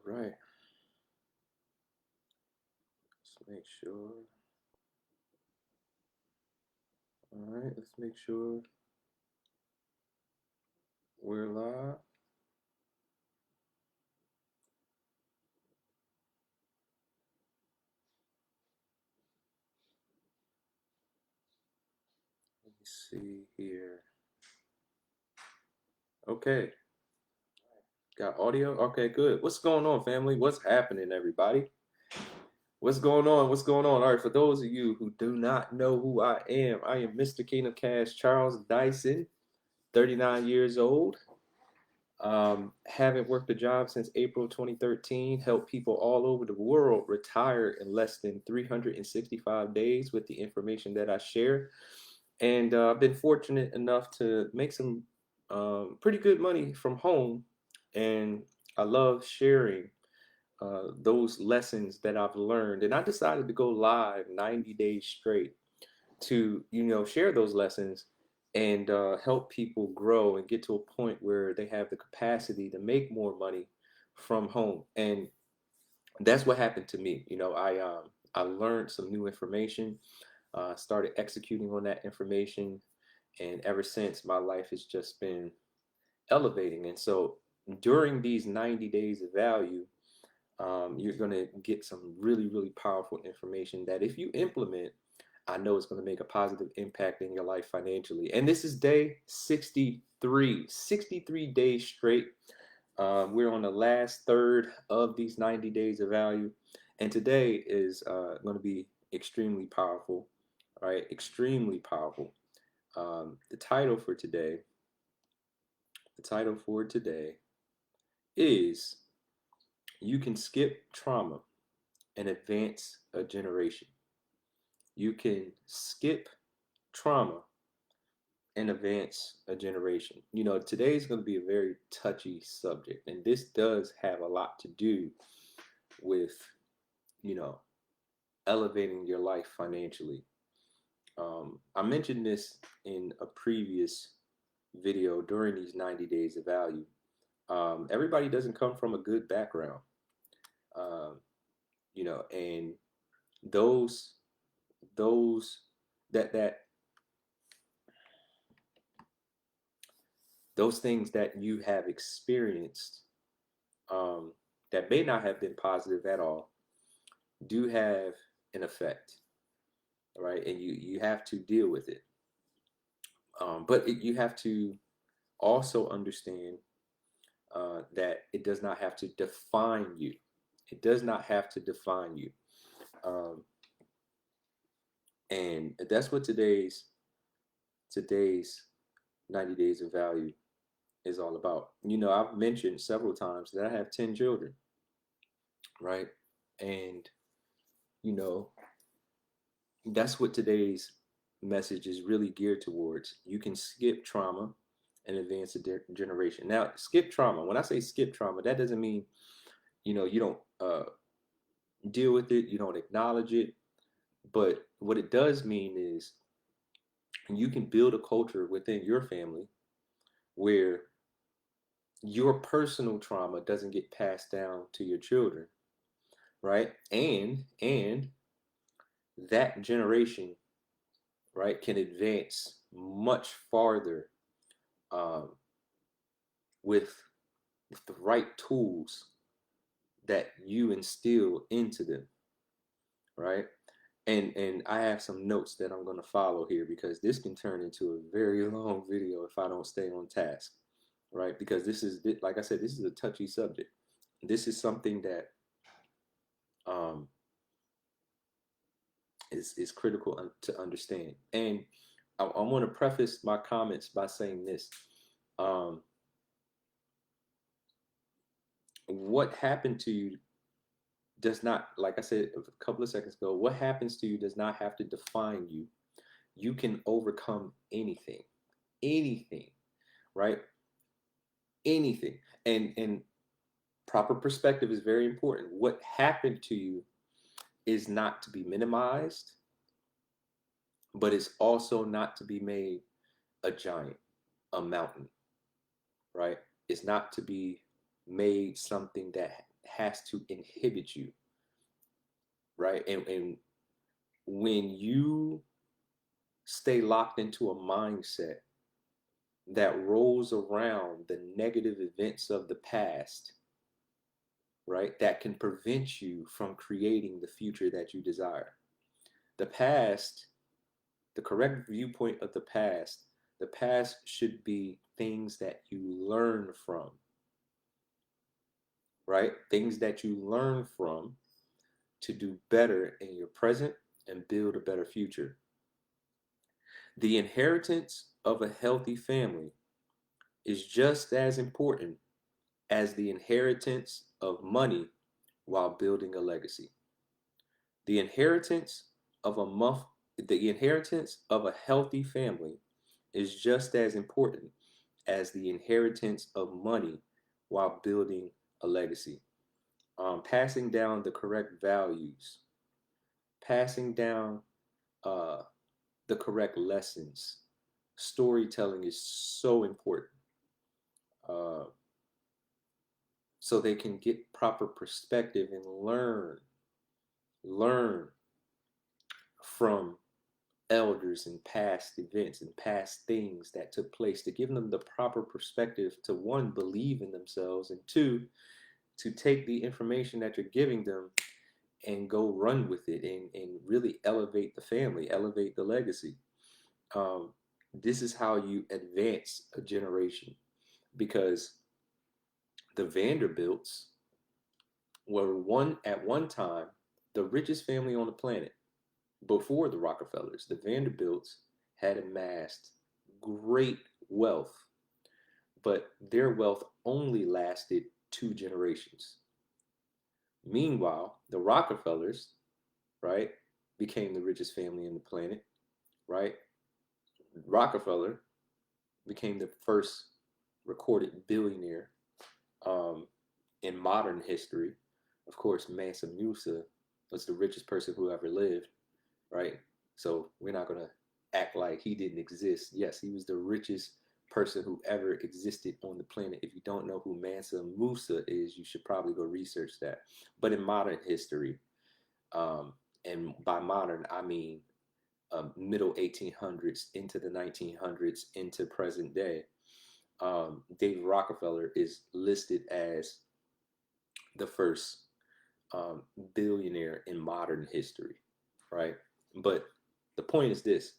Right. Let's make sure. All right. Let's make sure we're live. Let me see here. Okay. Got audio? Okay, good. What's going on, family? What's happening, everybody? What's going on? What's going on? All right, for those of you who do not know who I am Mr. King of Cash Charles Dyson, 39 years old. Haven't worked a job since April 2013. Helped people all over the world retire in less than 365 days with the information that I share. And I've been fortunate enough to make some pretty good money from home. And I love sharing those lessons that I've learned. And I decided to go live 90 days straight to, share those lessons and help people grow and get to a point where they have the capacity to make more money from home. And that's what happened to me. I learned some new information, started executing on that information, and ever since my life has just been elevating. And so during these 90 days of value, you're going to get some really, really powerful information that if you implement, I know it's going to make a positive impact in your life financially. And this is day 63, 63 days straight. We're on the last third of these 90 days of value. And today is going to be extremely powerful, right? Extremely powerful. The title for today, the title for today is You Can Skip Trauma and Advance a Generation. You can skip trauma and advance a generation. Today's going to be a very touchy subject, and this does have a lot to do with, you know, elevating your life financially. I mentioned this in a previous video during these 90 days of value. Everybody doesn't come from a good background, um, and those those that those things that you have experienced um, that may not have been positive at all do have an effect, right? And you have to deal with it. You have to also understand that it does not have to define you. It does not have to define you. Um, and that's what today's 90 days of value is all about. I've mentioned several times that I have 10 children, right? And you know, that's what today's message is really geared towards. You can skip trauma and advance a generation. Now, skip trauma. When I say skip trauma, that doesn't mean you don't deal with it, you don't acknowledge it. But what it does mean is you can build a culture within your family where your personal trauma doesn't get passed down to your children, right? And that generation, right, can advance much farther um, with with the right tools that you instill into them, right? And I have some notes that I'm going to follow here because this can turn into a very long video if I don't stay on task, right? Because this is, like I said, this is a touchy subject. This is something that um, is critical to understand. And I want to preface my comments by saying this. Um, what happened to you does not, like I said a couple of seconds ago, what happens to you does not have to define you. You can overcome anything, anything, right? Anything. And proper perspective is very important. What happened to you is not to be minimized, but it's also not to be made a giant, a mountain, right? It's not to be made something that has to inhibit you, right? And when you stay locked into a mindset that rolls around the negative events of the past, right, that can prevent you from creating the future that you desire. The past, the correct viewpoint of the past should be things that you learn from, right? Things that you learn from to do better in your present and build a better future. The inheritance of a healthy family is just as important as the inheritance of money while building a legacy. The inheritance of a month, the inheritance of a healthy family is just as important as the inheritance of money while building a legacy. Passing down the correct values, passing down uh, the correct lessons. Storytelling is so important, uh, so they can get proper perspective and learn from elders and past events and past things that took place, to give them the proper perspective to, one, believe in themselves, and two, to take the information that you're giving them and go run with it, and really elevate the family, elevate the legacy. um, this is how you advance a generation, because the Vanderbilts were one at one time the richest family on the planet. Before the Rockefellers, the Vanderbilts had amassed great wealth, but their wealth only lasted 2 generations. Meanwhile, the Rockefellers, right, became the richest family on the planet, right? Rockefeller became the first recorded billionaire um, in modern history. Of course, Mansa Musa was the richest person who ever lived, right? So we're not going to act like he didn't exist. Yes, he was the richest person who ever existed on the planet. If you don't know who Mansa Musa is, you should probably go research that. But in modern history, um, and by modern, I mean middle 1800s into the 1900s into present day, David Rockefeller is listed as the first um, billionaire in modern history, right? But the point is this: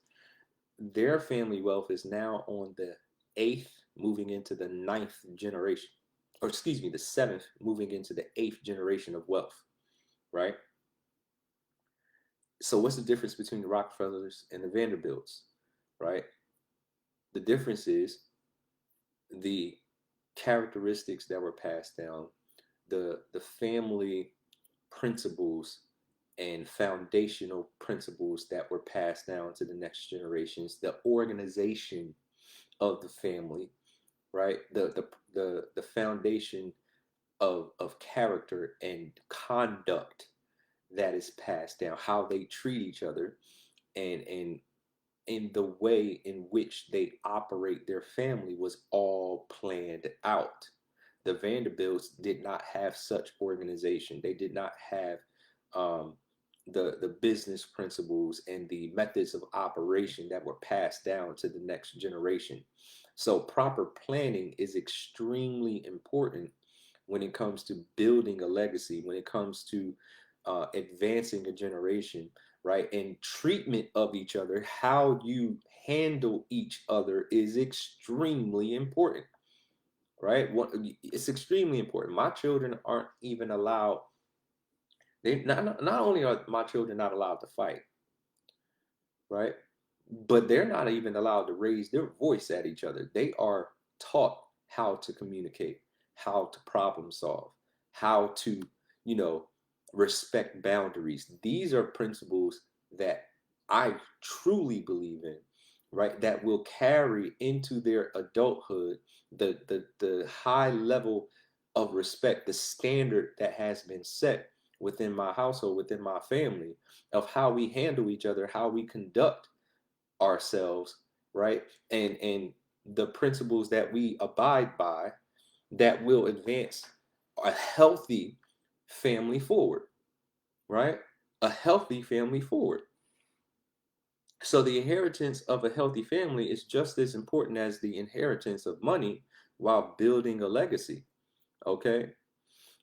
their family wealth is now on the eighth, moving into the ninth generation, or excuse me, the seventh, moving into the eighth generation of wealth, right? So, what's the difference between the Rockefellers and the Vanderbilts, right? The difference is the characteristics that were passed down, the family principles and foundational principles that were passed down to the next generations, the organization of the family, right? The foundation of character and conduct that is passed down, how they treat each other, and in the way in which they operate their family was all planned out. The Vanderbilts did not have such organization. They did not have um, the business principles and the methods of operation that were passed down to the next generation. So proper planning is extremely important when it comes to building a legacy, when it comes to advancing a generation, right? And treatment of each other, how you handle each other is extremely important, right? It's extremely important. My children aren't even allowed. They not only are my children not allowed to fight, right? But they're not even allowed to raise their voice at each other. They are taught how to communicate, how to problem solve, how to, you know, respect boundaries. These are principles that I truly believe in, right? That will carry into their adulthood the high level of respect, the standard that has been set within my household, within my family, of how we handle each other, how we conduct ourselves, right? And the principles that we abide by that will advance a healthy family forward, right? A healthy family forward. So the inheritance of a healthy family is just as important as the inheritance of money while building a legacy. Okay?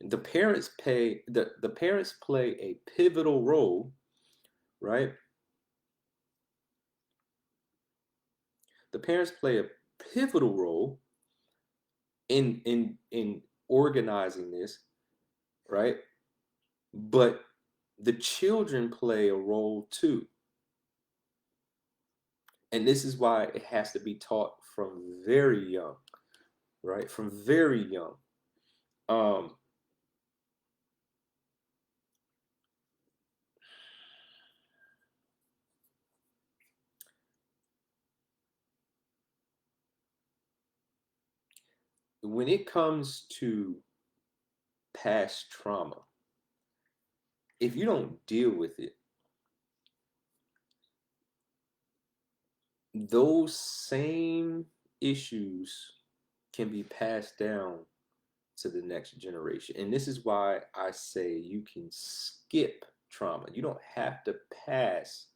The parents play a pivotal role, right? The parents play a pivotal role in organizing this, right? But the children play a role too. And this is why it has to be taught from very young, right? From very young. Um, when it comes to past trauma, if you don't deal with it, those same issues can be passed down to the next generation. And this is why I say you can skip trauma. You don't have to pass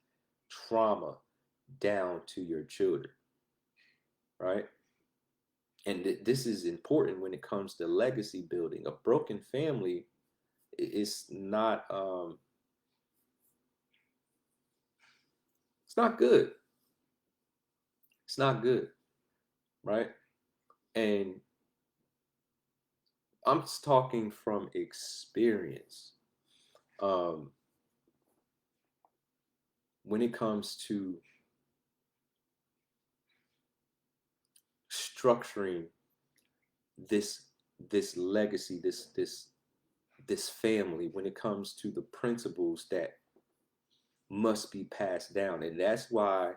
trauma down to your children, right? And this is important when it comes to legacy building. A broken family is not it's not good. It's not good, right? And I'm just talking from experience. Um, when it comes to structuring this this legacy, this family, when it comes to the principles that must be passed down. And that's why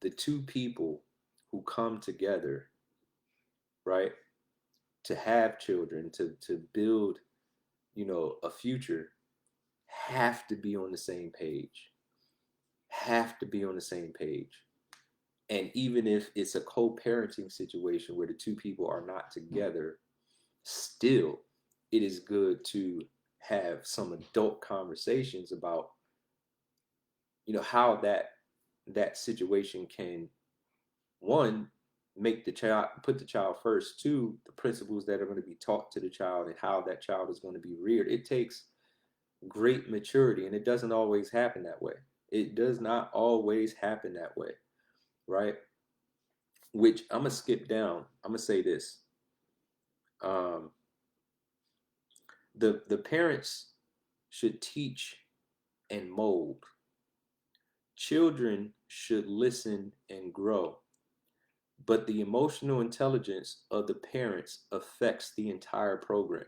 the two people who come together, right, to have children, to build, a future, have to be on the same page. Have to be on the same page. And even if it's a co-parenting situation where the two people are not together, still it is good to have some adult conversations about how that situation can, one, make the child, put the child first, two, the principles that are going to be taught to the child and how that child is going to be reared. It takes great maturity, and it doesn't always happen that way. It does not always happen that way, right? Which I'm gonna skip down. I'm gonna say this: um, the parents should teach and mold. Children should listen and grow, but the emotional intelligence of the parents affects the entire program.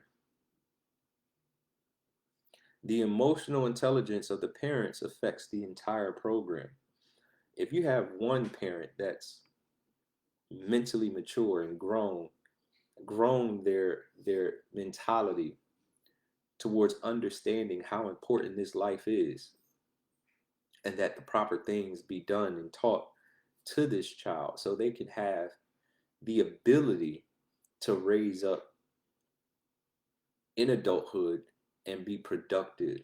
The emotional intelligence of the parents affects the entire program. If you have one parent that's mentally mature and grown their mentality towards understanding how important this life is, and that the proper things be done and taught to this child so they can have the ability to raise up in adulthood and be productive.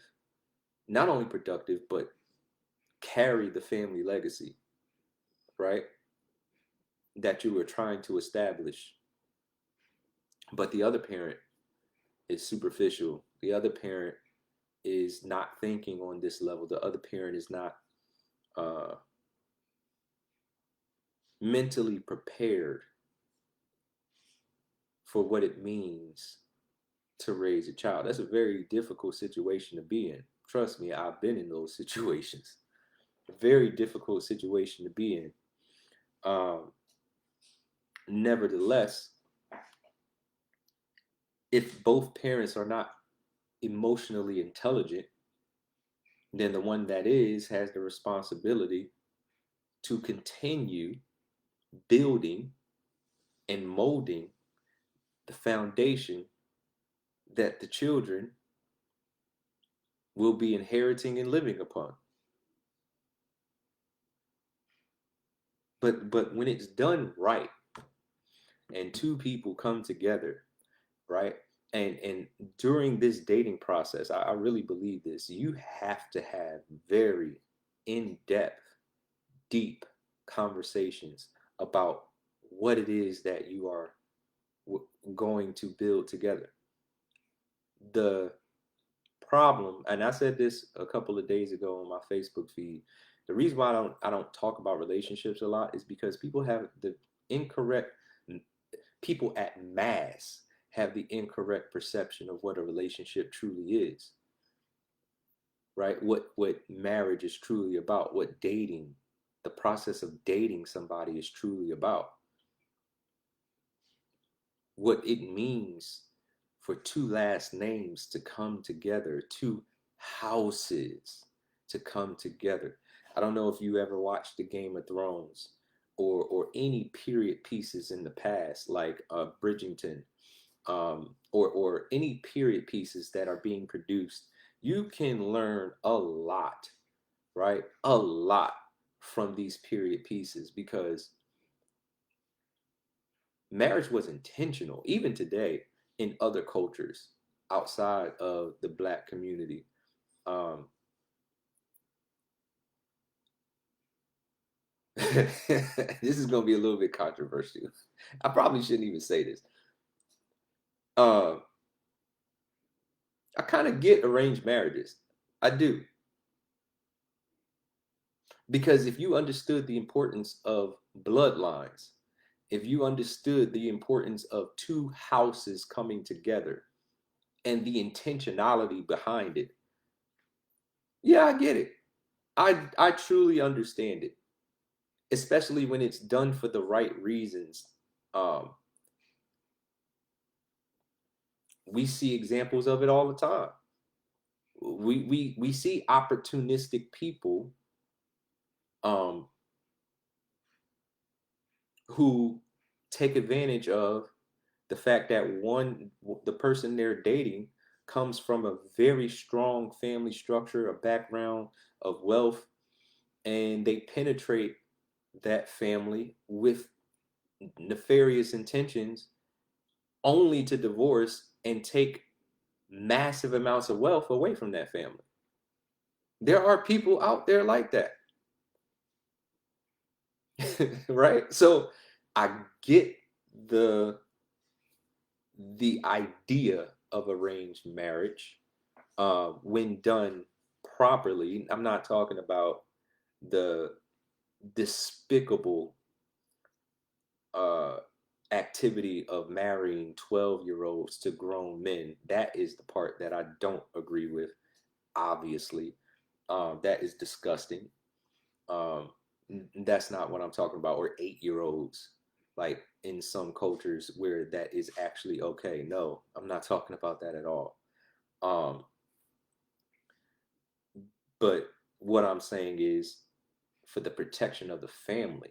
Not only productive, but carry the family legacy, right? That you were trying to establish. But the other parent is superficial. The other parent is not thinking on this level. The other parent is not uh, mentally prepared for what it means to raise a child. That's a very difficult situation to be in. Trust me, I've been in those situations. A very difficult situation to be in. Um, Nevertheless, if both parents are not emotionally intelligent, then the one that is has the responsibility to continue building and molding the foundation that the children will be inheriting and living upon. But when it's done right and two people come together, right, and during this dating process, I really believe this, you have to have very in-depth, deep conversations about what it is that you are going to build together. The problem, and I said this a couple of days ago on my Facebook feed, the reason why I don't talk about relationships a lot is because people have the incorrect, people at mass have the incorrect perception of what a relationship truly is, right? What marriage is truly about, what dating, the process of dating somebody is truly about, what it means for two last names to come together, two houses to come together. I don't know if you ever watched the Game of Thrones or any period pieces in the past, like Bridgerton, or any period pieces that are being produced. You can learn a lot, right? A lot from these period pieces because marriage was intentional, even today in other cultures outside of the black community. Um, this is going to be a little bit controversial. I probably shouldn't even say this. Uh, I kind of get arranged marriages. I do. Because if you understood the importance of bloodlines, if you understood the importance of two houses coming together and the intentionality behind it, yeah, I get it. I truly understand it, especially when it's done for the right reasons. Um, we see examples of it all the time. We see opportunistic people um, who take advantage of the fact that the person they're dating comes from a very strong family structure, a background of wealth, and they penetrate that family with nefarious intentions only to divorce and take massive amounts of wealth away from that family. There are people out there like that. Right? So I get the the idea of arranged marriage when done properly. I'm not talking about the despicable uh, activity of marrying 12-year-olds to grown men. That is the part that I don't agree with, obviously. That is disgusting. Um, that's not what I'm talking about, or 8-year-olds, like in some cultures where that is actually okay. No, I'm not talking about that at all. Um, but what I'm saying is for the protection of the family.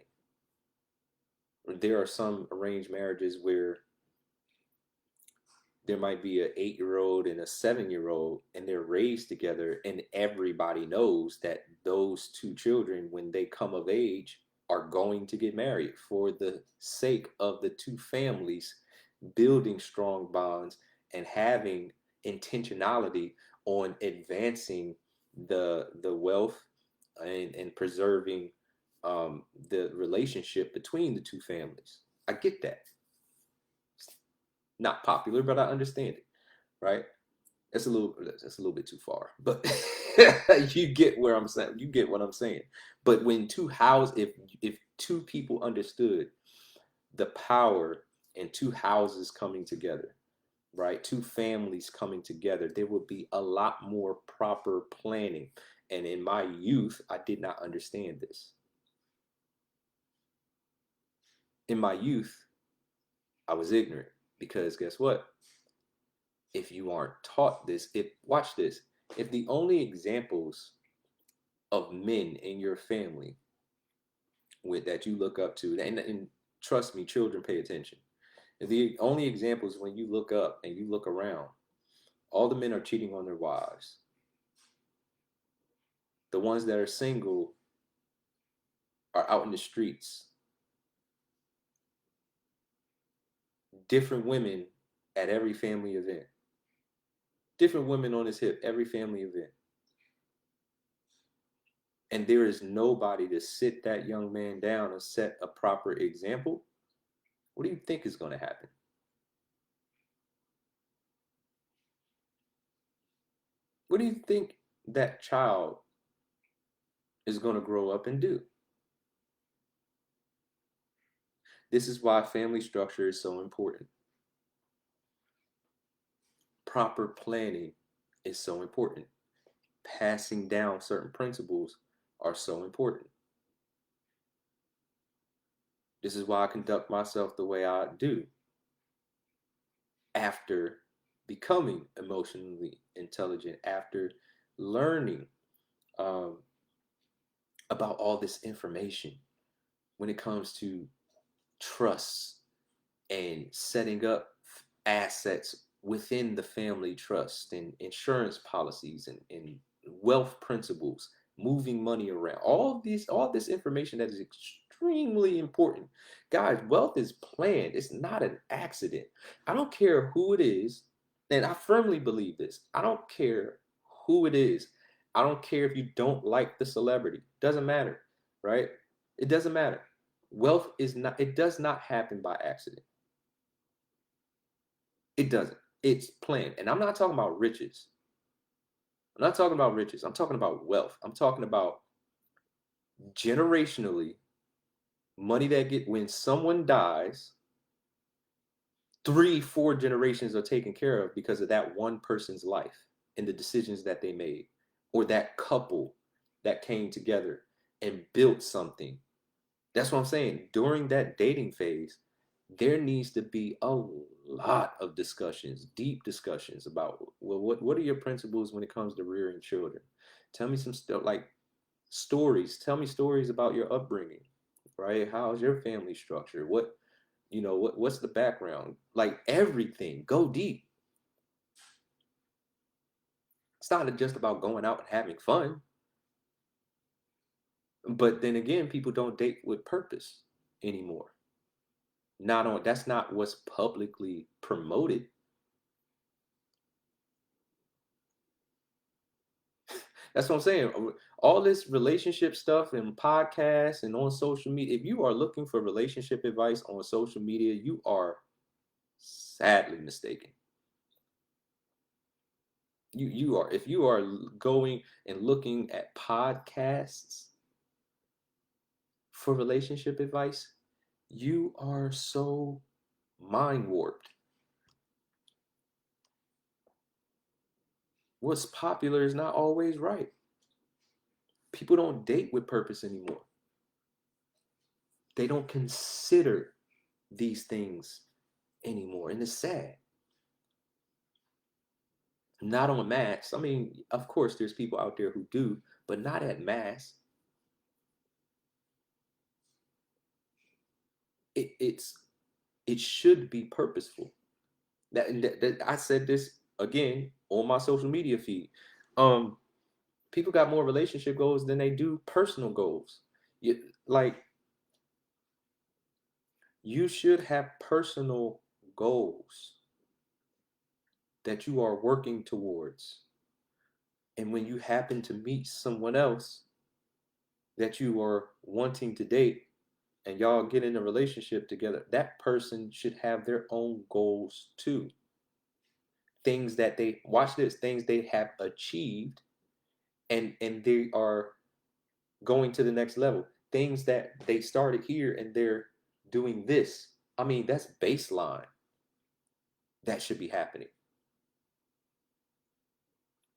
There are some arranged marriages where there might be an 8-year-old and a 7-year-old, and they're raised together, and everybody knows that those two children, when they come of age, are going to get married for the sake of the two families building strong bonds and having intentionality on advancing the wealth and preserving the relationship between the two families. I get that. It's not popular, but I understand it, right? That's a little bit too far, but you get where I'm saying. You get what I'm saying. But when if two people understood the power in two houses coming together, right? Two families coming together, there would be a lot more proper planning. And in my youth, I did not understand this. In my youth, I was ignorant because guess what? If you aren't taught this, if watch this, if the only examples of men in your family with that you look up to, and trust me, children pay attention. If the only examples when you look up and you look around, all the men are cheating on their wives. The ones that are single are out in the streets, different women at every family event. Different women on his hip, every family event. And there is nobody to sit that young man down and set a proper example. What do you think is going to happen? What do you think that child is going to grow up and do? This is why family structure is so important. Proper planning is so important. Passing down certain principles are so important. This is why I conduct myself the way I do after becoming emotionally intelligent, after learning um, about all this information when it comes to trust and setting up assets within the family trust and insurance policies and wealth principles, moving money around, all this information that is extremely important. Guys, wealth is planned. It's not an accident. I don't care who it is, and I firmly believe this. I don't care who it is. I don't care if you don't like the celebrity. Doesn't matter, right? It doesn't matter. Wealth is not, it does not happen by accident. It doesn't. It's planned. And I'm not talking about riches. I'm not talking about riches. I'm talking about wealth. I'm talking about generationally money that get when someone dies, 3, 4 generations are taken care of because of that one person's life and the decisions that they made, or that couple that came together and built something. That's what I'm saying. During that dating phase, there needs to be a lot of discussions, deep discussions about, well, what are your principles when it comes to rearing children? Tell me some stuff like stories. Tell me stories about your upbringing, right? How's your family structure? What's the background? Like everything. Go deep. It's not just about going out and having fun. But then again, people don't date with purpose anymore. Not on That's not what's publicly promoted. That's what I'm saying. All this relationship stuff and podcasts and on social media. If you are looking for relationship advice on social media, you are sadly mistaken. You are. If you are going and looking at podcasts for relationship advice, you are so mind warped. What's popular is not always right. People don't date with purpose anymore. They don't consider these things anymore. And it's sad. Not on mass. I mean, of course, there's people out there who do, but not at mass. It's it should be purposeful. That I said this again on my social media feed. Um, People got more relationship goals than they do personal goals. Like you should have personal goals that you are working towards. And when you happen to meet someone else that you are wanting to date and y'all get in a relationship together, that person should have their own goals too. Things that they watch this, things they have achieved and they are going to the next level. Things that they started here and they're doing this. I mean, that's baseline. That should be happening.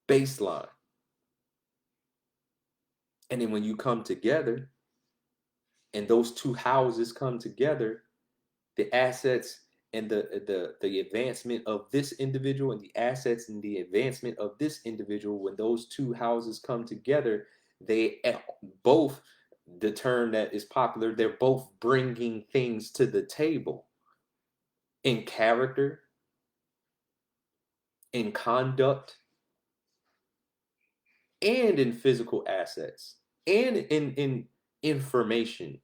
Baseline. And then when you come together and those two houses come together, the assets and the advancement of this individual and the assets and the advancement of this individual, when those two houses come together, they both, the term that is popular, they're both bringing things to the table in character, in conduct, and in physical assets, and in information.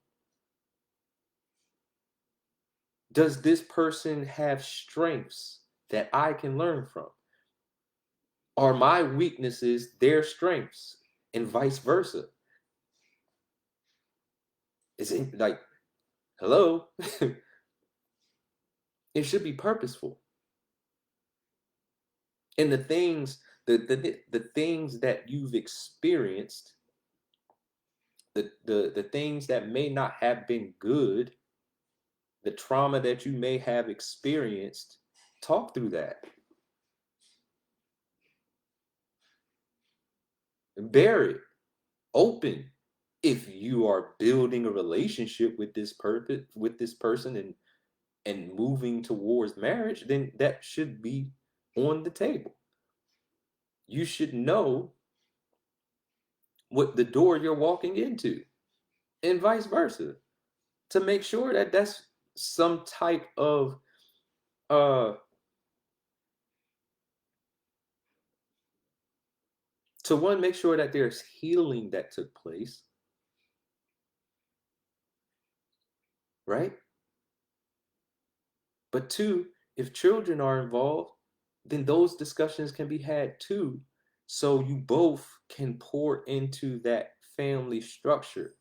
Does this person have strengths that I can learn from? Are my weaknesses their strengths, and vice versa? Is it like, hello? It should be purposeful. And the things that you've experienced, the things that may not have been good, the trauma that you may have experienced, talk through that. Bear it open. If you are building a relationship with this person, and moving towards marriage, then that should be on the table. You should know what the door you're walking into, and vice versa, to make sure that that's some type of uh to one, make sure that there's healing that took place, right? But two, if children are involved, then those discussions can be had too, so you both can pour into that family structure,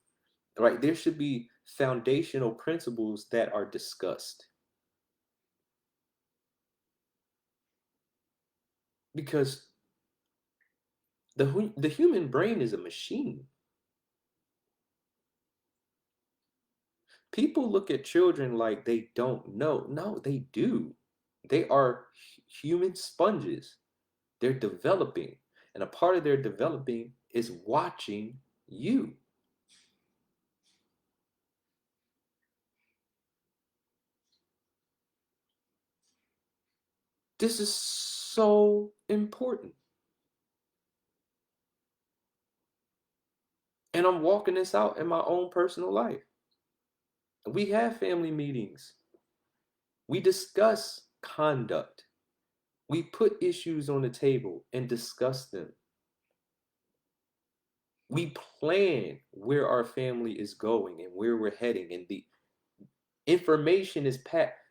right? There should be foundational principles that are discussed, because the human brain is a machine. People look at children like they don't know. No, they do. They are human sponges. They're developing. And a part of their developing is watching you. This is so important. And I'm walking this out in my own personal life. We have family meetings. We discuss conduct. We put issues on the table and discuss them. We plan where our family is going and where we're heading, and the information is passed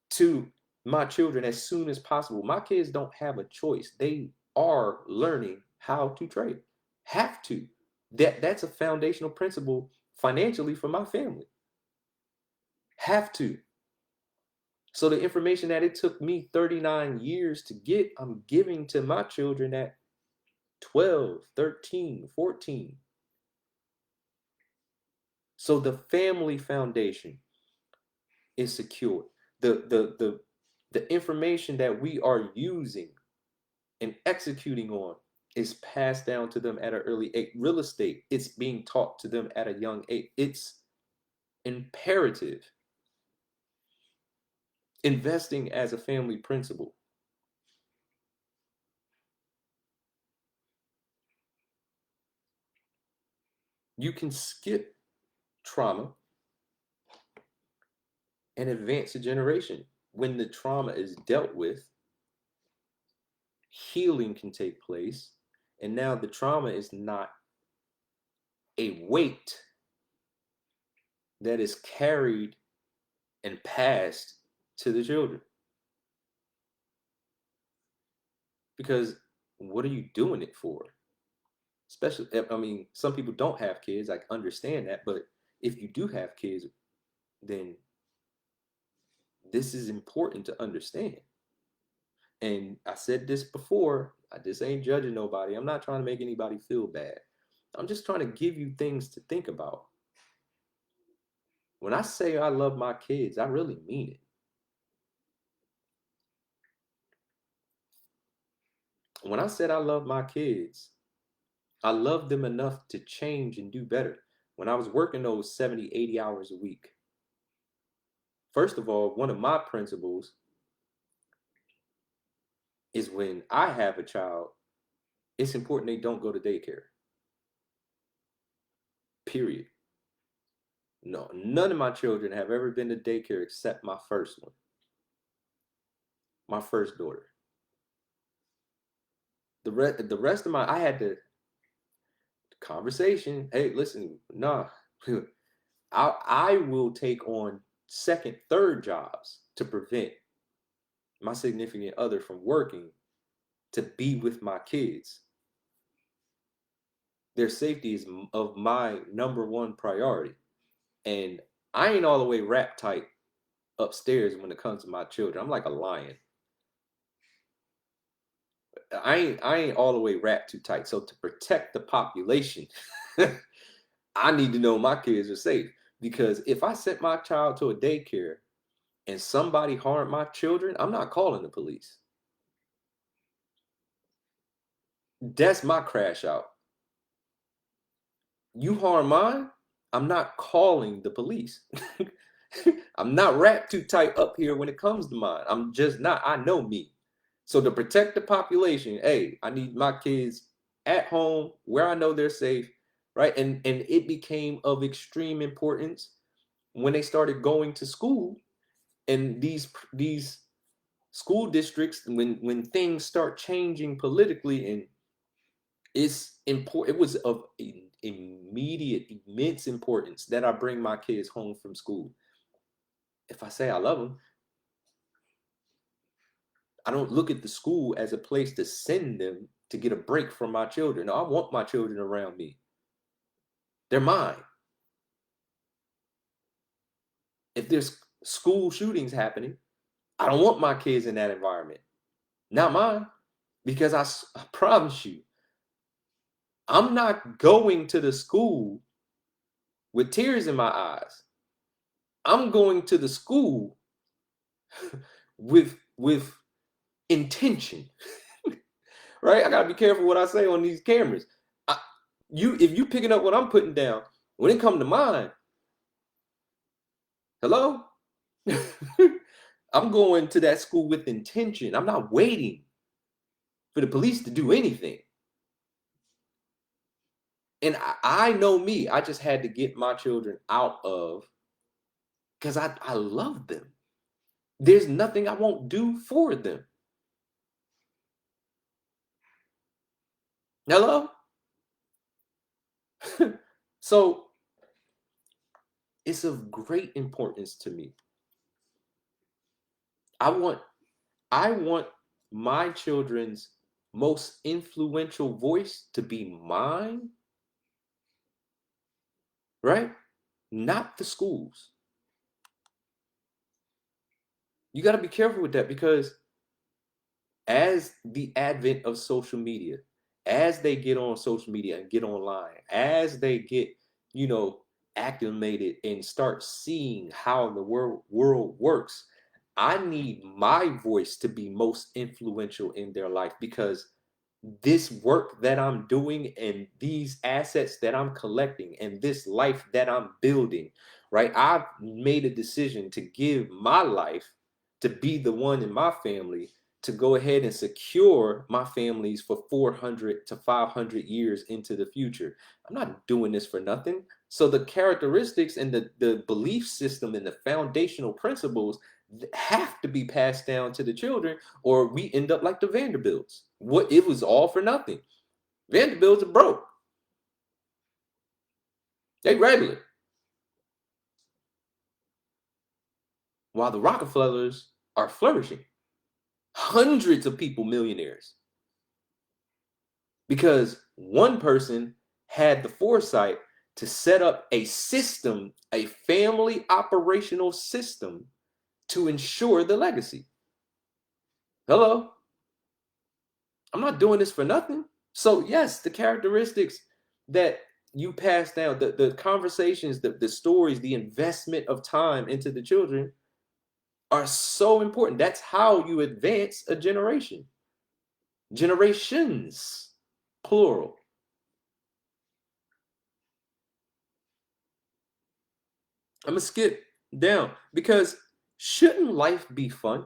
to my children as soon as possible. My kids don't have a choice. They are learning how to trade. Have to. That's a foundational principle financially for my family. Have to. So the information that it took me 39 years to get, I'm giving to my children at 12, 13, 14. So the family foundation is secure. The information that we are using and executing on is passed down to them at an early age. Real estate, it's being taught to them at a young age. It's imperative. Investing as a family principle. You can skip trauma and advance a generation. When the trauma is dealt with, healing can take place. And now the trauma is not a weight that is carried and passed to the children. Because what are you doing it for? Especially, I mean, some people don't have kids. I understand that. But if you do have kids, then this is important to understand. And I said this before, I just ain't judging nobody. I'm not trying to make anybody feel bad. I'm just trying to give you things to think about. When I say I love my kids, I really mean it. When I said I love my kids, I love them enough to change and do better. When I was working those 70, 80 hours a week, first of all, one of my principles is when I have a child, it's important they don't go to daycare. Period. No, none of my children have ever been to daycare except my first one, my first daughter. The rest of my, I had the conversation. Hey, listen, nah, I will take on second, third jobs to prevent my significant other from working to be with my kids. Their safety is of my number one priority. And I ain't all the way wrapped tight upstairs when it comes to my children. I'm like a lion. I ain't all the way wrapped too tight. So to protect the population, I need to know my kids are safe. Because if I sent my child to a daycare and somebody harmed my children, I'm not calling the police. That's my crash out. You harm mine, I'm not calling the police. I'm not wrapped too tight up here when it comes to mine. I'm just not. I know me. So to protect the population, hey, I need my kids at home where I know they're safe, right? And it became of extreme importance when they started going to school, and these school districts, when things start changing politically, and it's important. It was of immediate, immense importance that I bring my kids home from school. If I say I love them, I don't look at the school as a place to send them to get a break from my children. No, I want my children around me. They're mine. If there's school shootings happening, I don't want my kids in that environment. Not mine. Because I promise you, I'm not going to the school with tears in my eyes. I'm going to the school with intention. Right? I gotta be careful what I say on these cameras. If you picking up what I'm putting down, when it comes to mine, hello? I'm going to that school with intention. I'm not waiting for the police to do anything. And I know me. I just had to get my children out of, because I love them. There's nothing I won't do for them. Hello? So it's of great importance to me. I want my children's most influential voice to be mine, right? Not the schools. You got to be careful with that, because as the advent of social media, as they get on social media and get online, as they get, acclimated and start seeing how the world works, I need my voice to be most influential in their life, because this work that I'm doing and these assets that I'm collecting and this life that I'm building, right? I've made a decision to give my life to be the one in my family to go ahead and secure my families for 400 to 500 years into the future. I'm not doing this for nothing. So the characteristics and the belief system and the foundational principles have to be passed down to the children, or we end up like the Vanderbilts. What, it was all for nothing. Vanderbilts are broke. They regular. While the Rockefellers are flourishing. Hundreds of people millionaires. Because one person had the foresight to set up a system, a family operational system, to ensure the legacy. Hello? I'm not doing this for nothing. So yes, the characteristics that you pass down, the conversations, the stories, the investment of time into the children are so important. That's how you advance a generation. Generations, plural. I'm gonna skip down, because shouldn't life be fun?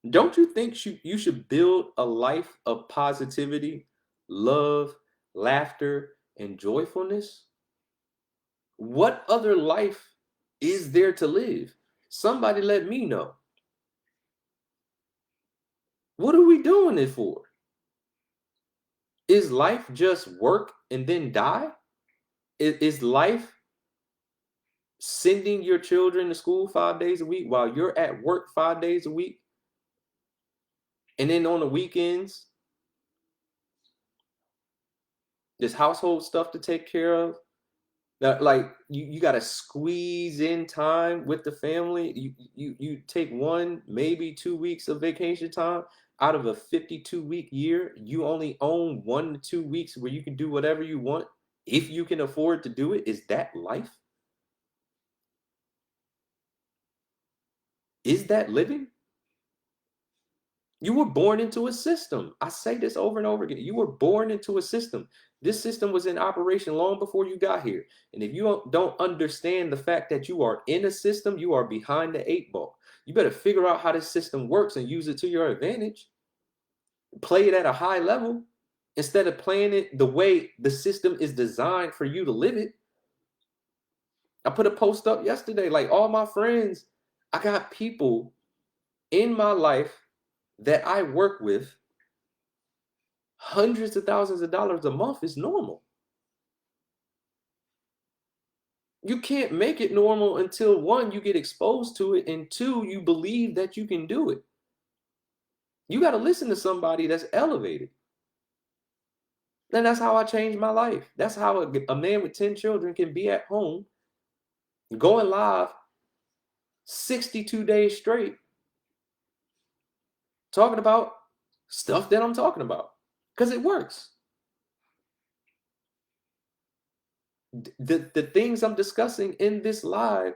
Don't you think you should build a life of positivity, love, laughter, and joyfulness? What other life is there to live? Somebody let me know. What are we doing it for? Is life just work and then die? Is life Sending your children to school 5 days a week while you're at work 5 days a week. And then on the weekends, there's household stuff to take care of. Like you got to squeeze in time with the family. You take 1, maybe 2 weeks of vacation time out of a 52-week year. You only own 1 to 2 weeks where you can do whatever you want if you can afford to do it. Is that life? Is that living? You were born into a system. I say this over and over again. You were born into a system. This system was in operation long before you got here. And if you don't understand the fact that you are in a system, you are behind the 8 ball. You better figure out how this system works and use it to your advantage. Play it at a high level instead of playing it the way the system is designed for you to live it. I put a post up yesterday, like all my friends, I got people in my life that I work with. Hundreds of thousands of dollars a month is normal. You can't make it normal until 1, you get exposed to it, and 2, you believe that you can do it. You got to listen to somebody that's elevated. And that's how I changed my life. That's how a man with 10 children can be at home, going live 62 days straight, talking about stuff that I'm talking about, because it works. The things I'm discussing in this live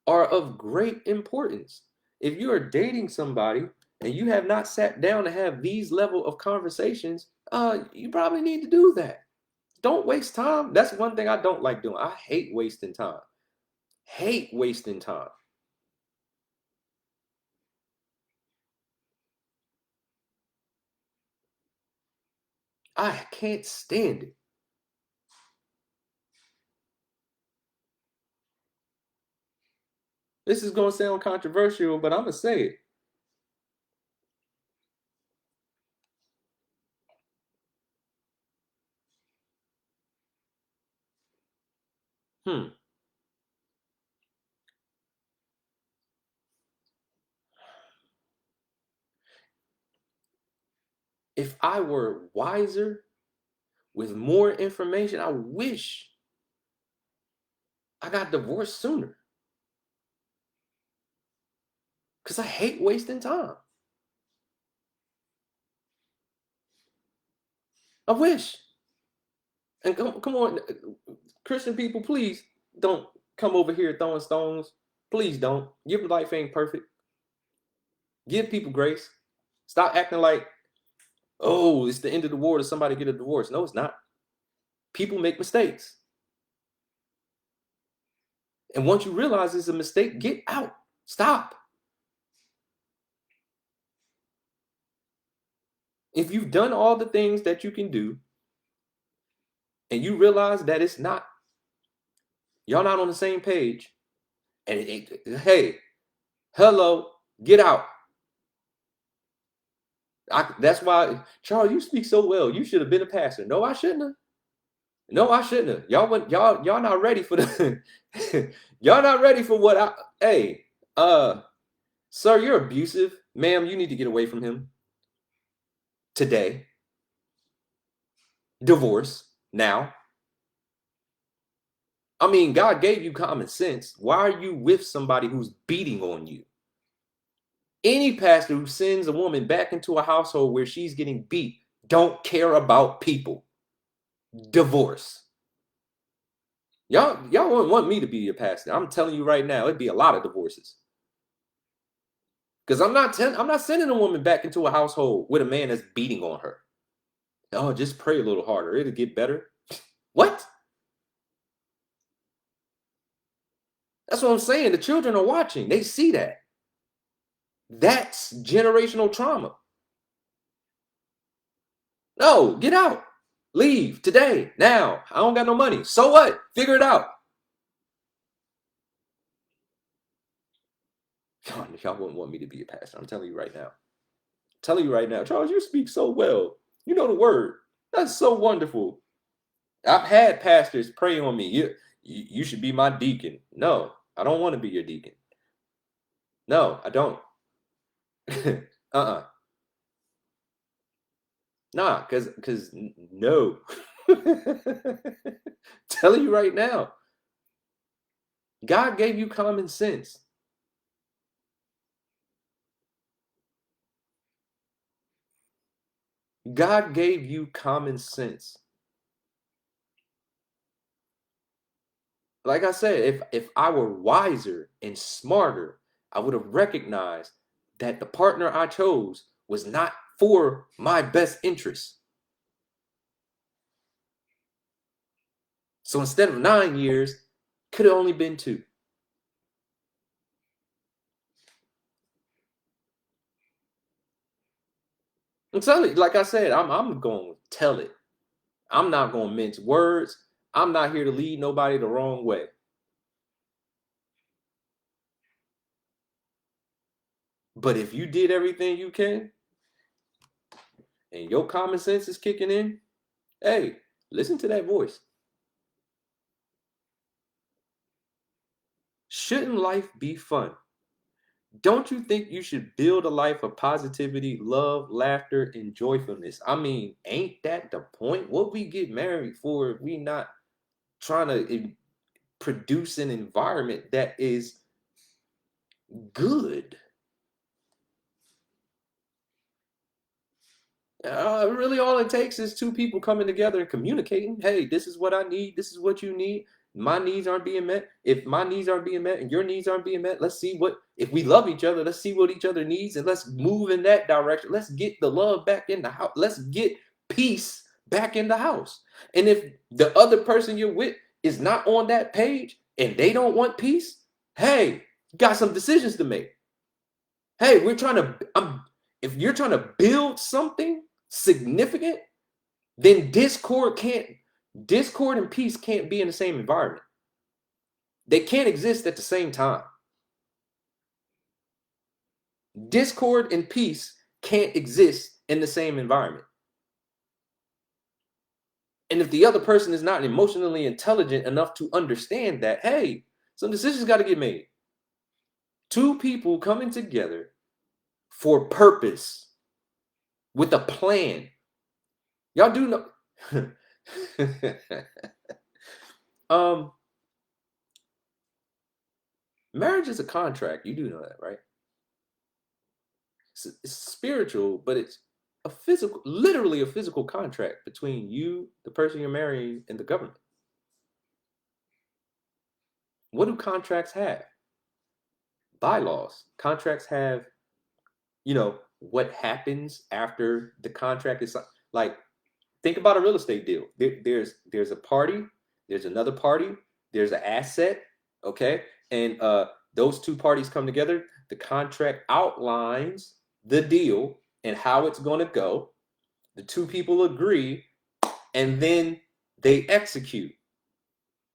are of great importance. If you are dating somebody and you have not sat down to have these level of conversations, you probably need to do that. Don't waste time. That's one thing I don't like doing. I hate wasting time. Hate wasting time. I can't stand it. This is going to sound controversial, but I'm going to say it. If I were wiser with more information, I wish I got divorced sooner. Because I hate wasting time. I wish. And come on, Christian people, please don't come over here throwing stones. Please don't. Your life ain't perfect. Give people grace. Stop acting like, oh, it's the end of the world if somebody get a divorce. No, it's not. People make mistakes. And once you realize it's a mistake, get out. Stop. If you've done all the things that you can do and you realize that it's not, y'all not on the same page, and hey, hello, get out. That's why, Charles, you speak so well. You should have been a pastor. No, I shouldn't have. No, I shouldn't have. Y'all not ready for the y'all not ready for what I hey, sir, you're abusive. Ma'am, you need to get away from him. Today. Divorce. Now. I mean, God gave you common sense. Why are you with somebody who's beating on you? Any pastor who sends a woman back into a household where she's getting beat don't care about people. Divorce. Y'all won't want me to be your pastor. I'm telling you right now, it'd be a lot of divorces. Because I'm not sending a woman back into a household with a man that's beating on her. Oh, just pray a little harder. It'll get better. What? That's what I'm saying. The children are watching. They see that. That's generational trauma. No, get out. Leave today, now. I don't got no money. So what? Figure it out. Y'all wouldn't want me to be a pastor. I'm telling you right now. Charles, you speak so well. You know the word. That's so wonderful. I've had pastors pray on me. You should be my deacon. No, I don't want to be your deacon. No, I don't. Nah, cause no. Telling you right now, God gave you common sense. God gave you common sense. Like I said, if I were wiser and smarter, I would have recognized that the partner I chose was not for my best interest. So instead of 9 years, could have only been 2. I'm telling you, like I said, I'm going to tell it. I'm not going to mince words. I'm not here to lead nobody the wrong way. But if you did everything you can and your common sense is kicking in, hey, listen to that voice. Shouldn't life be fun? Don't you think you should build a life of positivity, love, laughter, and joyfulness? I mean, ain't that the point? What we get married for if we not trying to produce an environment that is good? Really, all it takes is 2 people coming together and communicating. Hey, this is what I need. This is what you need. My needs aren't being met. If my needs aren't being met and your needs aren't being met, let's see what, if we love each other, let's see what each other needs and let's move in that direction. Let's get the love back in the house. Let's get peace back in the house. And if the other person you're with is not on that page and they don't want peace, hey, you got some decisions to make. Hey, if you're trying to build something significant, then discord and peace can't be in the same environment. They can't exist at the same time. Discord and peace can't exist in the same environment. And if the other person is not emotionally intelligent enough to understand that, hey, some decisions got to get made. 2 people coming together for purpose with a plan. Y'all do know. Marriage is a contract. You do know that, right? It's spiritual, but it's a physical, literally a physical contract between you, the person you're marrying, and the government. What do contracts have? Bylaws. Contracts have, what happens after the contract is like. Think about a real estate deal. There's a party, there's another party, there's an asset, okay, and those 2 parties come together. The contract outlines the deal and how it's going to go. The 2 people agree, and then they execute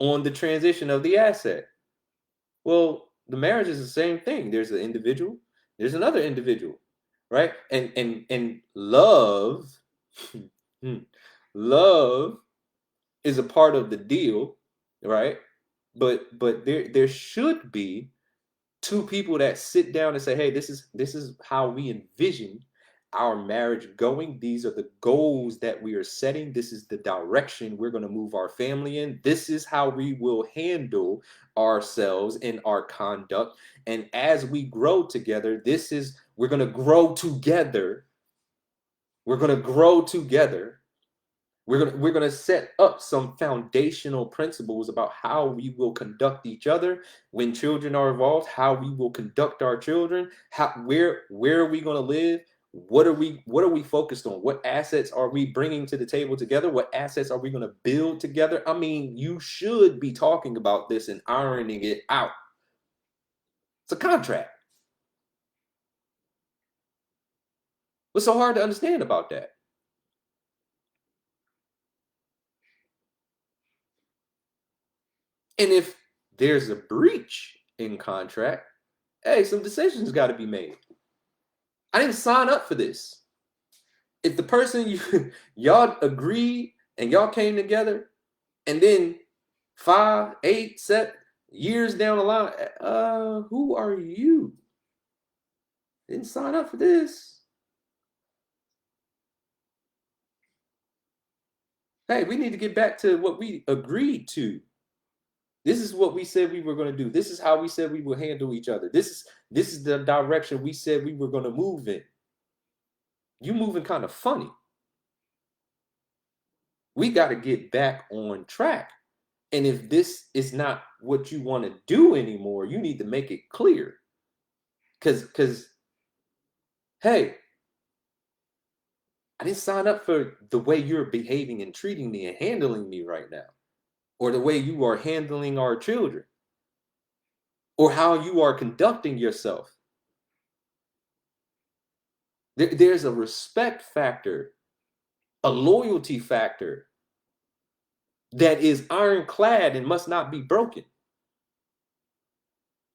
on the transition of the asset. Well, the marriage is the same thing. There's an individual, there's another individual, right? And love, love is a part of the deal, right? But there should be 2 people that sit down and say, hey, this is how we envision our marriage going. These are the goals that we are setting. This is the direction we're going to move our family in. This is how we will handle ourselves in our conduct. And as we grow together, we're going to grow together. We're going to grow together. We're gonna set up some foundational principles about how we will conduct each other when children are involved, how we will conduct our children, where are we gonna live, what are we focused on, what assets are we bringing to the table together, what assets are we gonna build together. I mean, you should be talking about this and ironing it out. It's a contract. What's so hard to understand about that? And if there's a breach in contract, hey, some decisions got to be made. I didn't sign up for this. If the person y'all agreed and y'all came together, and then 5, 8, 7, Years down the line, who are you? Didn't sign up for this. Hey, we need to get back to what we agreed to. This is what we said we were going to do. This is how we said we would handle each other. This is the direction we said we were going to move in. You moving kind of funny. We got to get back on track. And if this is not what you want to do anymore, you need to make it clear. Because, hey, I didn't sign up for the way you're behaving and treating me and handling me right now, or the way you are handling our children, or how you are conducting yourself. There's a respect factor, a loyalty factor that is ironclad and must not be broken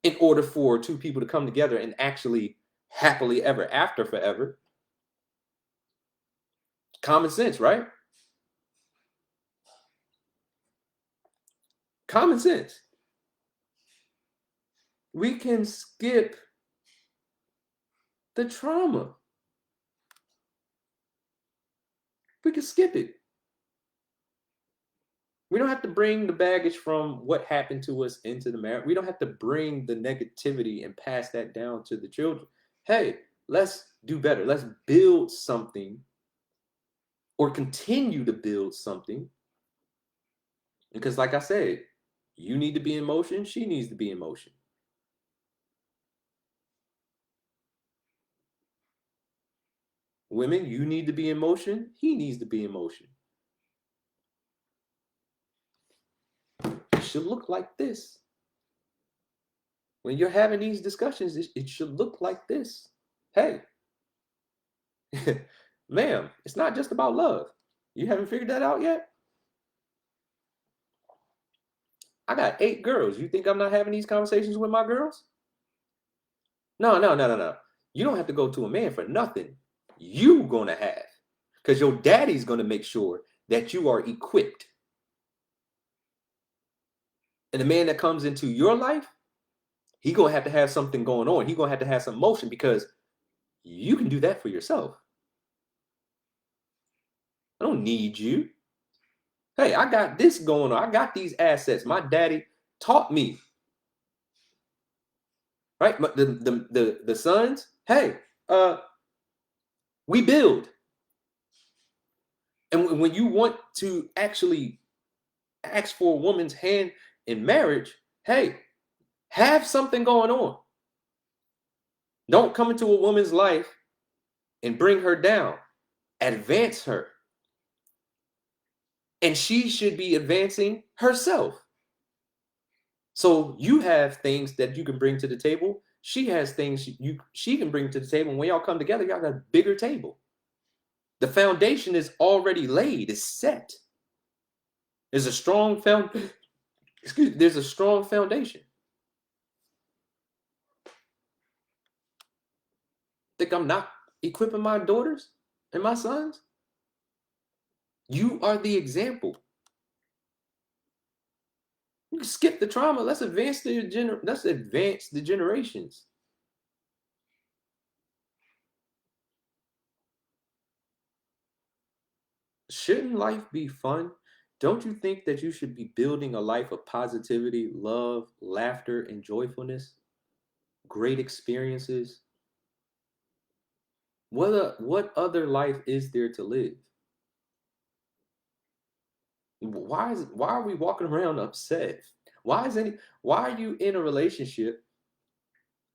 in order for two people to come together and actually happily ever after forever. Common sense, right? Common sense. We can skip the trauma. We can skip it. We don't have to bring the baggage from what happened to us into the marriage. We don't have to bring the negativity and pass that down to the children. Hey, let's do better. Let's build something or continue to build something. Because, like I said, you need to be in motion. She needs to be in motion. Women, you need to be in motion. He needs to be in motion. It should look like this. When you're having these discussions, it should look like this. Hey, ma'am, it's not just about love. You haven't figured that out yet? I got 8 girls. You think I'm not having these conversations with my girls? No. You don't have to go to a man for nothing. You gonna have. Because your daddy's gonna make sure that you are equipped. And the man that comes into your life, he gonna have to have something going on. He gonna have to have some motion because you can do that for yourself. I don't need you. Hey, I got this going on. I got these assets. My daddy taught me. Right? But the sons, hey, we build. And when you want to actually ask for a woman's hand in marriage, hey, have something going on. Don't come into a woman's life and bring her down. Advance her. And she should be advancing herself. So you have things that you can bring to the table. She has things she can bring to the table. And when y'all come together, y'all got a bigger table. The foundation is already laid, it's set. There's a strong there's a strong foundation. Think I'm not equipping my daughters and my sons? You are the example. You can skip the trauma. Let's advance the generations. Shouldn't life be fun? Don't you think that you should be building a life of positivity, love, laughter, and joyfulness? Great experiences? What other life is there to live? Why are we walking around upset? Why are you in a relationship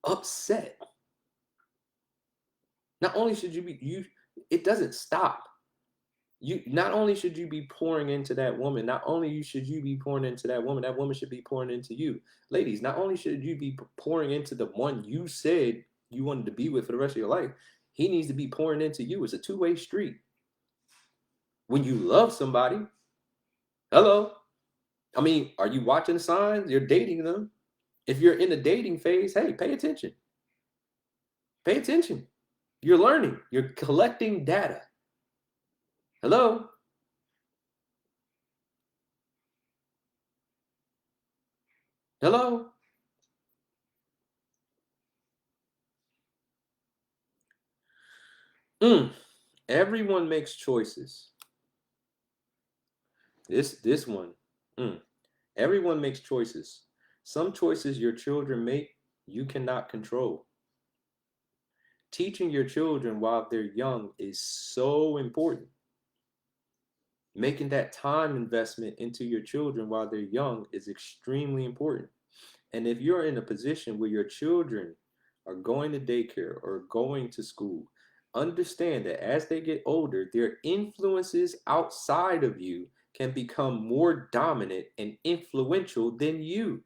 upset? Not only should it doesn't stop. Not only should you be pouring into that woman, not only should you be pouring into that woman should be pouring into you. Ladies, not only should you be pouring into the one you said you wanted to be with for the rest of your life, he needs to be pouring into you. It's a two-way street. When you love somebody, hello. I mean, are you watching signs? You're dating them. If you're in the dating phase, hey, pay attention. Pay attention. You're learning. You're collecting data. Hello? Hello? Mm. Everyone makes choices. This one. Mm. Everyone makes choices. Some choices your children make, you cannot control. Teaching your children while they're young is so important. Making that time investment into your children while they're young is extremely important. And if you're in a position where your children are going to daycare or going to school, understand that as they get older, their influences outside of you can become more dominant and influential than you.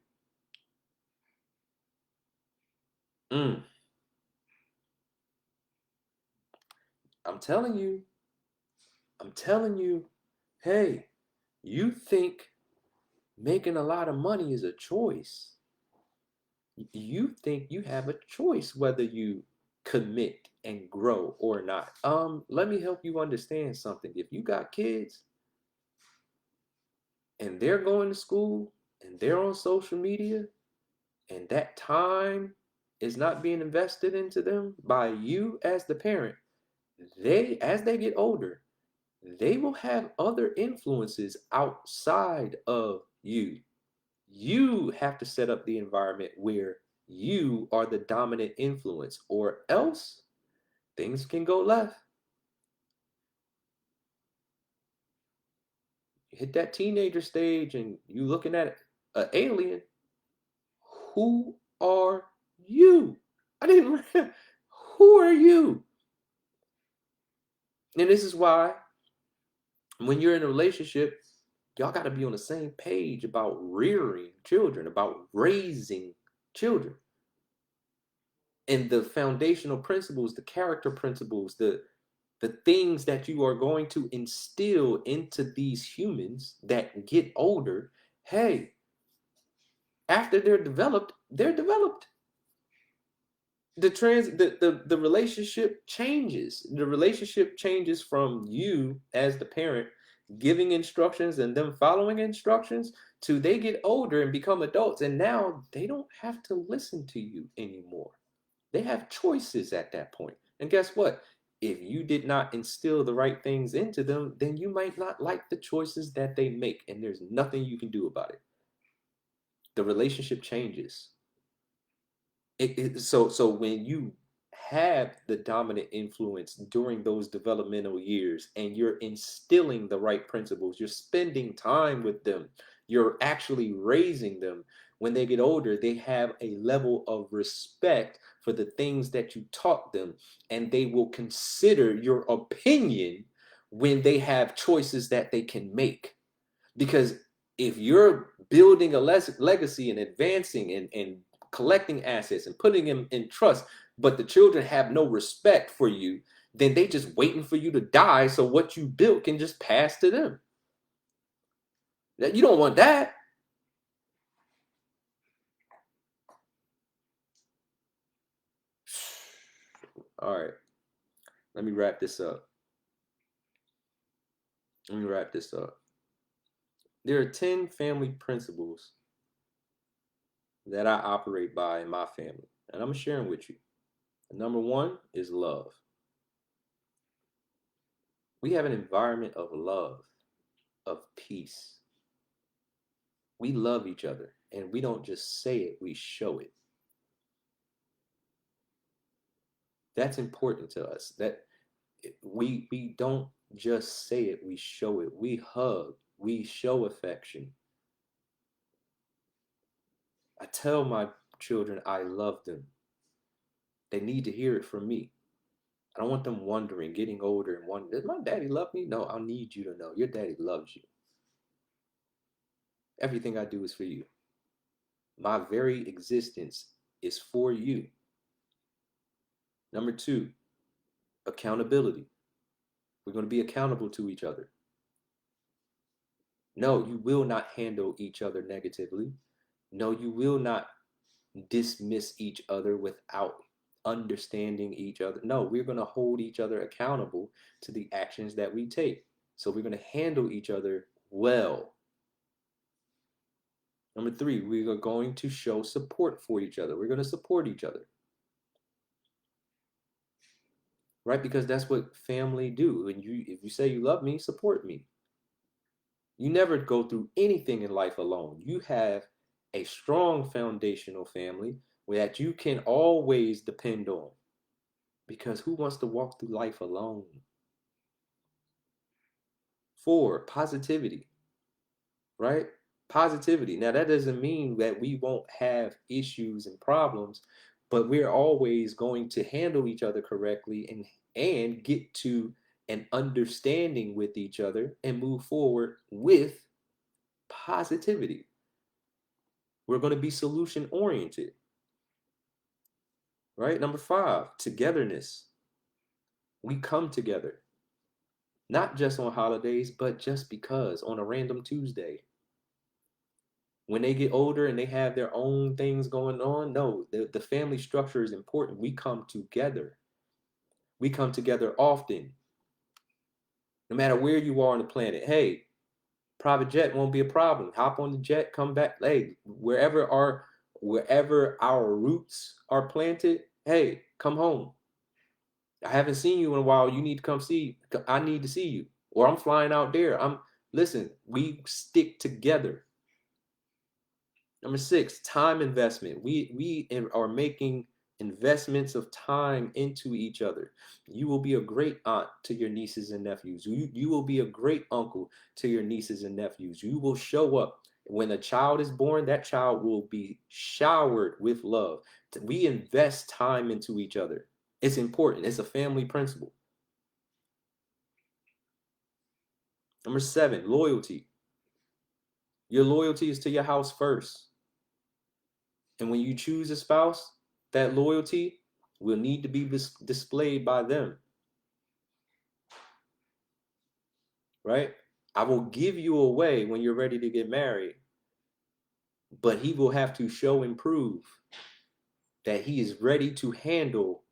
Mm, I'm telling you, I'm telling you, hey, you think making a lot of money is a choice. You think you have a choice whether you commit and grow or not. Let me help you understand something. If you got kids and they're going to school and they're on social media and that time is not being invested into them by you as the parent, they as they get older, they will have other influences outside of you. You have to set up the environment where you are the dominant influence, or else things can go left. You hit that teenager stage and you looking at an alien. Who are you? I didn't. Who are you? And this is why when you're in a relationship, y'all got to be on the same page about rearing children, about raising children. And the foundational principles, the character principles, the things that you are going to instill into these humans that get older, hey, after they're developed. The relationship changes. The relationship changes from you as the parent giving instructions and them following instructions to they get older and become adults and now they don't have to listen to you anymore. They have choices at that point. And guess what? If you did not instill the right things into them, then you might not like the choices that they make, and there's nothing you can do about it. The relationship changes. So when you have the dominant influence during those developmental years and you're instilling the right principles, you're spending time with them, you're actually raising them. When they get older, they have a level of respect for the things that you taught them, and they will consider your opinion when they have choices that they can make. Because if you're building a legacy and advancing and collecting assets and putting them in trust, but the children have no respect for you, then they just waiting for you to die so what you built can just pass to them. You don't want that. All right, let me wrap this up. Let me wrap this up. There are 10 family principles that I operate by in my family, and I'm sharing with you. Number one is love. We have an environment of love, of peace. We love each other, and we don't just say it, we show it. That's important to us. That we don't just say it, we show it. We hug, we show affection. I tell my children I love them. They need to hear it from me. I don't want them wondering, getting older and wondering, does my daddy love me? No, I need you to know your daddy loves you. Everything I do is for you. My very existence is for you. Number two, accountability. We're going to be accountable to each other. No, you will not handle each other negatively. No, you will not dismiss each other without understanding each other. No, we're going to hold each other accountable to the actions that we take. So we're going to handle each other well. Number three, we are going to show support for each other. We're going to support each other, right? Because that's what family do. And if you say you love me, support me. You never go through anything in life alone. You have a strong foundational family that you can always depend on. Because who wants to walk through life alone? Four, positivity, right? Positivity. Now, that doesn't mean that we won't have issues and problems, but we're always going to handle each other correctly and get to an understanding with each other and move forward with positivity. We're going to be solution oriented, right? Number five, togetherness. We come together, not just on holidays, but just because on a random Tuesday. When they get older and they have their own things going on, no, the family structure is important. We come together. We come together often, no matter where you are on the planet. Hey, private jet won't be a problem. Hop on the jet, come back. Hey, wherever our roots are planted, hey, come home. I haven't seen you in a while. You need to come see. I need to see you. Or I'm flying out there. Listen, we stick together. Number six, time investment. We are making investments of time into each other. You will be a great aunt to your nieces and nephews. You will be a great uncle to your nieces and nephews. You will show up. When a child is born, that child will be showered with love. We invest time into each other. It's important. It's a family principle. Number seven, loyalty. Your loyalty is to your house first. And when you choose a spouse, that loyalty will need to be displayed by them, right? I will give you away when you're ready to get married, but he will have to show and prove that he is ready to handle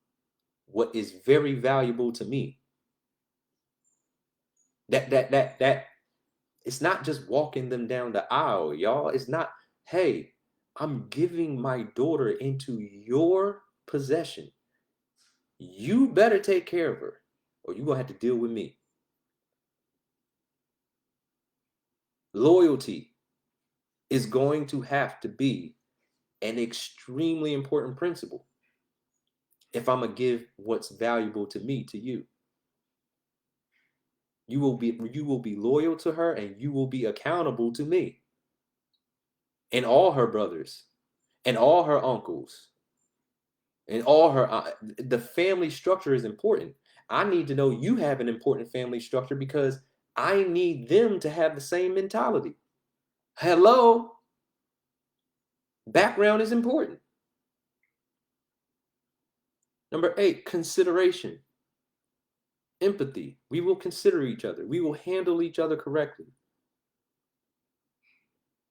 what is very valuable to me. That it's not just walking them down the aisle, y'all. It's not, hey, I'm giving my daughter into your possession. You better take care of her, or you're gonna have to deal with me. Loyalty is going to have to be an extremely important principle if I'm gonna give what's valuable to me to you. You will be loyal to her and you will be accountable to me and all her brothers and all her uncles and all her the family structure is important. I need to know you have an important family structure because I need them to have the same mentality. Hello, background is important. Number eight, consideration. Empathy. We will consider each other. We will handle each other correctly.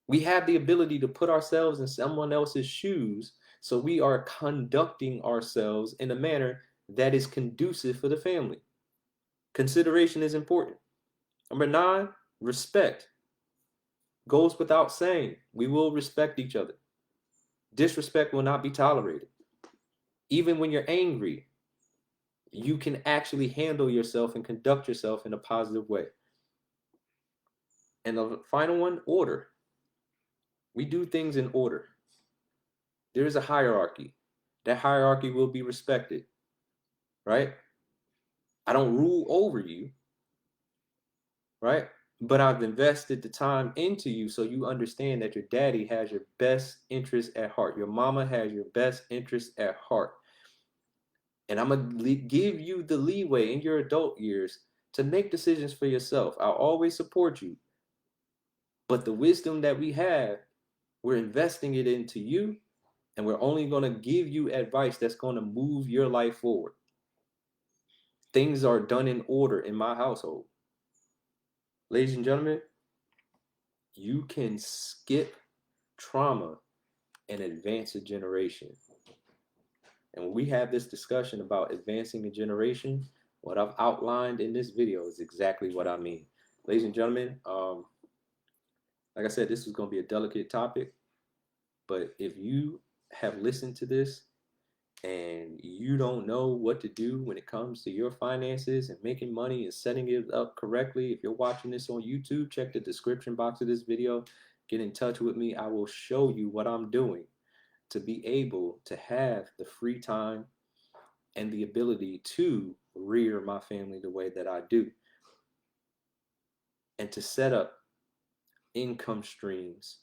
We have the ability to put ourselves in someone else's shoes, so we are conducting ourselves in a manner that is conducive for the family. Consideration is important. Number nine, respect. Goes without saying. We will respect each other. Disrespect will not be tolerated. Even when you're angry, you can actually handle yourself and conduct yourself in a positive way. And the final one, order. We do things in order. There is a hierarchy. That hierarchy will be respected, right? I don't rule over you, right? But I've invested the time into you so you understand that your daddy has your best interest at heart. Your mama has your best interest at heart. And I'm going to give you the leeway in your adult years to make decisions for yourself. I'll always support you. But the wisdom that we have, we're investing it into you, and we're only going to give you advice that's going to move your life forward. Things are done in order in my household. Ladies and gentlemen, you can skip trauma and advance a generation. And when we have this discussion about advancing a generation, what I've outlined in this video is exactly what I mean. Ladies and gentlemen, like I said, this is going to be a delicate topic. But if you have listened to this and you don't know what to do when it comes to your finances and making money and setting it up correctly, if you're watching this on YouTube, check the description box of this video. Get in touch with me. I will show you what I'm doing to be able to have the free time and the ability to rear my family the way that I do, and to set up income streams,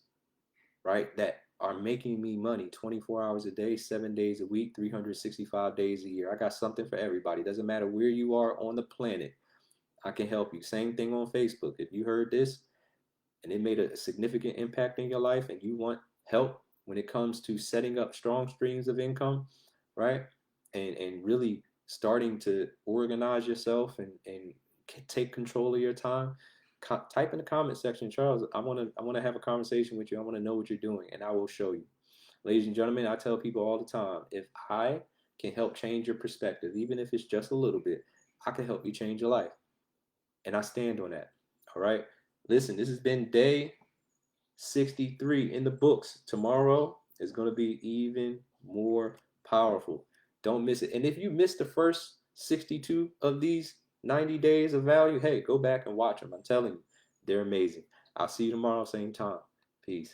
right, that are making me money 24 hours a day, 7 days a week, 365 days a year. I got something for everybody. Doesn't matter where you are on the planet, I can help you. Same thing on Facebook. If you heard this and it made a significant impact in your life and you want help when it comes to setting up strong streams of income, right? And really starting to organize yourself and take control of your time, type in the comment section, Charles, I want to have a conversation with you. I want to know what you're doing, and I will show you. Ladies and gentlemen, I tell people all the time, if I can help change your perspective, even if it's just a little bit, I can help you change your life. And I stand on that. All right. Listen, this has been day 63 in the books. Tomorrow is going to be even more powerful. Don't miss it. And if you missed the first 62 of these 90 days of value, hey, go back and watch them. I'm telling you, they're amazing. I'll see you tomorrow, same time. Peace.